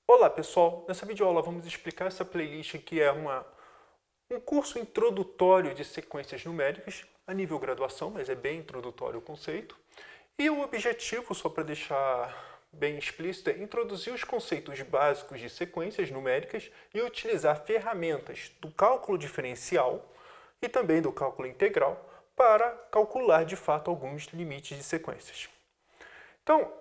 Olá pessoal, nessa videoaula vamos explicar essa playlist que é um curso introdutório de sequências numéricas a nível graduação, mas é bem introdutório o conceito. E o objetivo, só para deixar bem explícito, é introduzir os conceitos básicos de sequências numéricas e utilizar ferramentas do cálculo diferencial e também do cálculo integral para calcular de fato alguns limites de sequências. Então,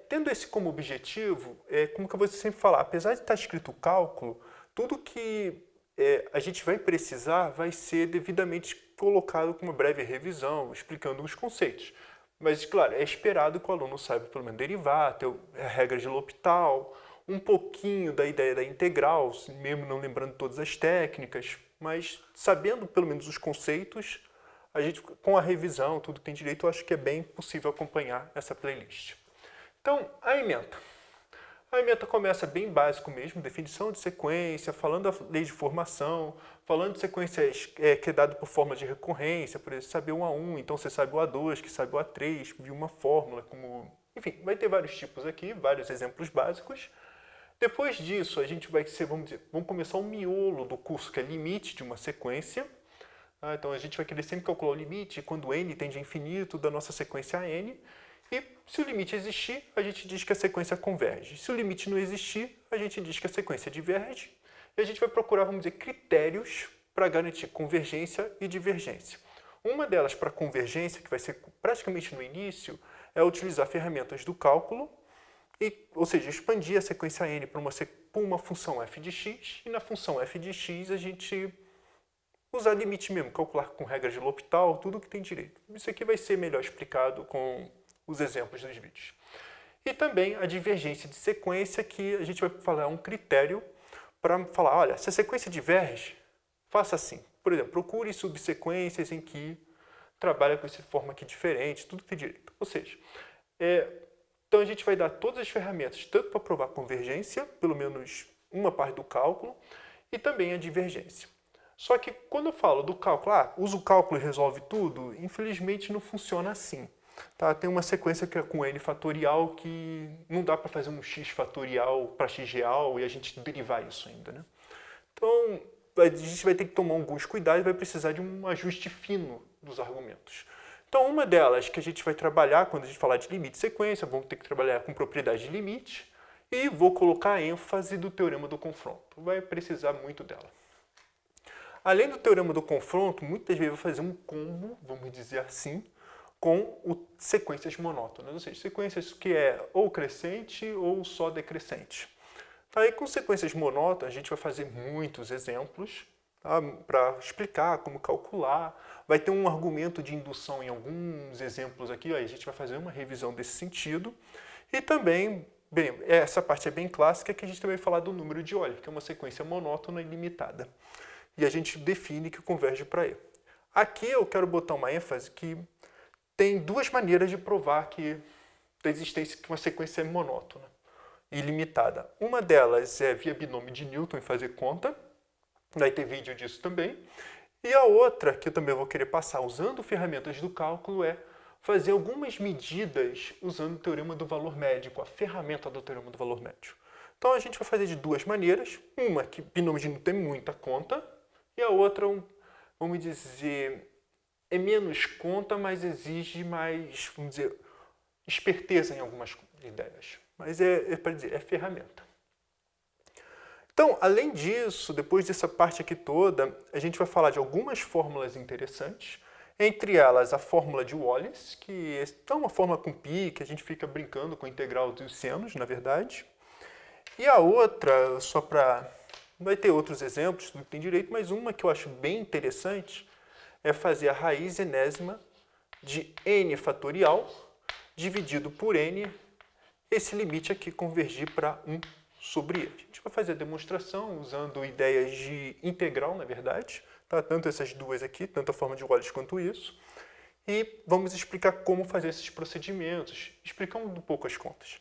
tendo esse como objetivo, como que eu vou sempre falar, apesar de estar escrito cálculo, tudo que a gente vai precisar vai ser devidamente colocado com uma breve revisão, explicando os conceitos. Mas, claro, é esperado que o aluno saiba pelo menos derivar, ter a regra de L'Hopital, um pouquinho da ideia da integral, mesmo não lembrando todas as técnicas, mas sabendo pelo menos os conceitos, a gente, com a revisão, tudo que tem direito, eu acho que é bem possível acompanhar essa playlist. Então, a ementa. A ementa começa bem básico mesmo, definição de sequência, falando da lei de formação, falando de sequências que é dado por forma de recorrência, por exemplo, saber o A1, então você sabe o A2, que sabe o A3, viu uma fórmula, como... Enfim, vai ter vários tipos aqui, vários exemplos básicos. Depois disso, a gente vai ser, vamos começar o miolo do curso, que é limite de uma sequência. Então, a gente vai querer sempre calcular o limite quando n tende a infinito da nossa sequência n. E se o limite existir, a gente diz que a sequência converge. Se o limite não existir, a gente diz que a sequência diverge. E a gente vai procurar, vamos dizer, critérios para garantir convergência e divergência. Uma delas para convergência, que vai ser praticamente no início, é utilizar ferramentas do cálculo, ou seja, expandir a sequência n para uma função f de x, e na função f de x a gente usar limite mesmo, calcular com regras de L'Hopital, tudo que tem direito. Isso aqui vai ser melhor explicado com os exemplos dos vídeos. E também a divergência de sequência, que a gente vai falar um critério para falar, olha, se a sequência diverge, faça assim. Por exemplo, procure subsequências em que trabalha com essa forma aqui diferente, tudo que tem direito. Ou seja, então a gente vai dar todas as ferramentas, tanto para provar convergência, pelo menos uma parte do cálculo, e também a divergência. Só que quando eu falo do cálculo, usa o cálculo e resolve tudo, infelizmente não funciona assim. Tá? Tem uma sequência que é com n fatorial que não dá para fazer um x fatorial para x real e a gente derivar isso ainda. Né? Então, a gente vai ter que tomar alguns cuidados e vai precisar de um ajuste fino dos argumentos. Então, uma delas que a gente vai trabalhar quando a gente falar de limite e sequência, vamos ter que trabalhar com propriedade de limite e vou colocar a ênfase do teorema do confronto. Vai precisar muito dela. Além do teorema do confronto, muitas vezes vai fazer um combo, vamos dizer assim, com sequências monótonas, ou seja, sequências que é ou crescente ou só decrescente. Aí, com sequências monótonas, a gente vai fazer muitos exemplos para explicar como calcular. Vai ter um argumento de indução em alguns exemplos aqui, a gente vai fazer uma revisão desse sentido. E também, bem, essa parte é bem clássica, que a gente também vai falar do número de Euler, que é uma sequência monótona e limitada. E a gente define que converge para E. Aqui eu quero botar uma ênfase que tem duas maneiras de provar que da existência de uma sequência monótona e limitada. Uma delas é via binômio de Newton e fazer conta, vai ter vídeo disso também. E a outra, que eu também vou querer passar usando ferramentas do cálculo, é fazer algumas medidas usando o teorema do valor médio, a ferramenta do teorema do valor médio. Então a gente vai fazer de duas maneiras. Uma que binômio de Newton tem muita conta, e a outra, vamos dizer, é menos conta, mas exige mais, vamos dizer, esperteza em algumas ideias. Mas para dizer, é ferramenta. Então, além disso, depois dessa parte aqui toda, a gente vai falar de algumas fórmulas interessantes, entre elas a fórmula de Wallace, que é uma fórmula com π, que a gente fica brincando com a integral dos senos, na verdade. E a outra, só para... Vai ter outros exemplos, tudo que tem direito, mas uma que eu acho bem interessante é fazer a raiz enésima de n fatorial dividido por n, esse limite aqui convergir para 1 sobre e. A gente vai fazer a demonstração usando ideias de integral, na verdade, tá? Tanto essas duas aqui, tanto a forma de Wallace quanto isso, e vamos explicar como fazer esses procedimentos, explicando um pouco as contas.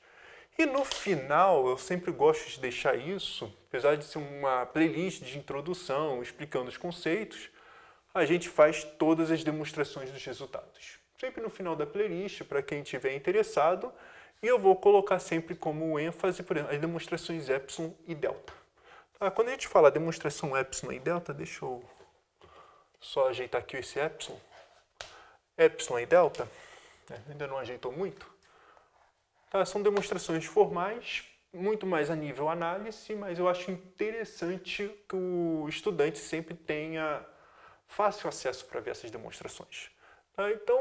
E no final, eu sempre gosto de deixar isso, apesar de ser uma playlist de introdução, explicando os conceitos, a gente faz todas as demonstrações dos resultados. Sempre no final da playlist, para quem estiver interessado, E eu vou colocar sempre como ênfase, por exemplo, as demonstrações epsilon e delta. Tá? Quando a gente fala demonstração epsilon e delta, deixa eu só ajeitar aqui esse epsilon. Epsilon e delta, ainda não ajeitou muito. Tá? São demonstrações formais, muito mais a nível análise, mas eu acho interessante que o estudante sempre tenha fácil acesso para ver essas demonstrações. Tá? Então,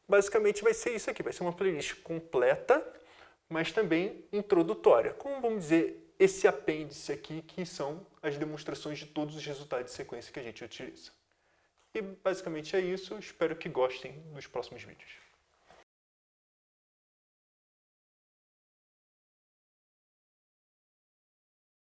basicamente vai ser isso aqui, vai ser uma playlist completa, mas também introdutória. Como vamos dizer, esse apêndice aqui, que são as demonstrações de todos os resultados de sequência que a gente utiliza. E basicamente é isso, espero que gostem dos próximos vídeos.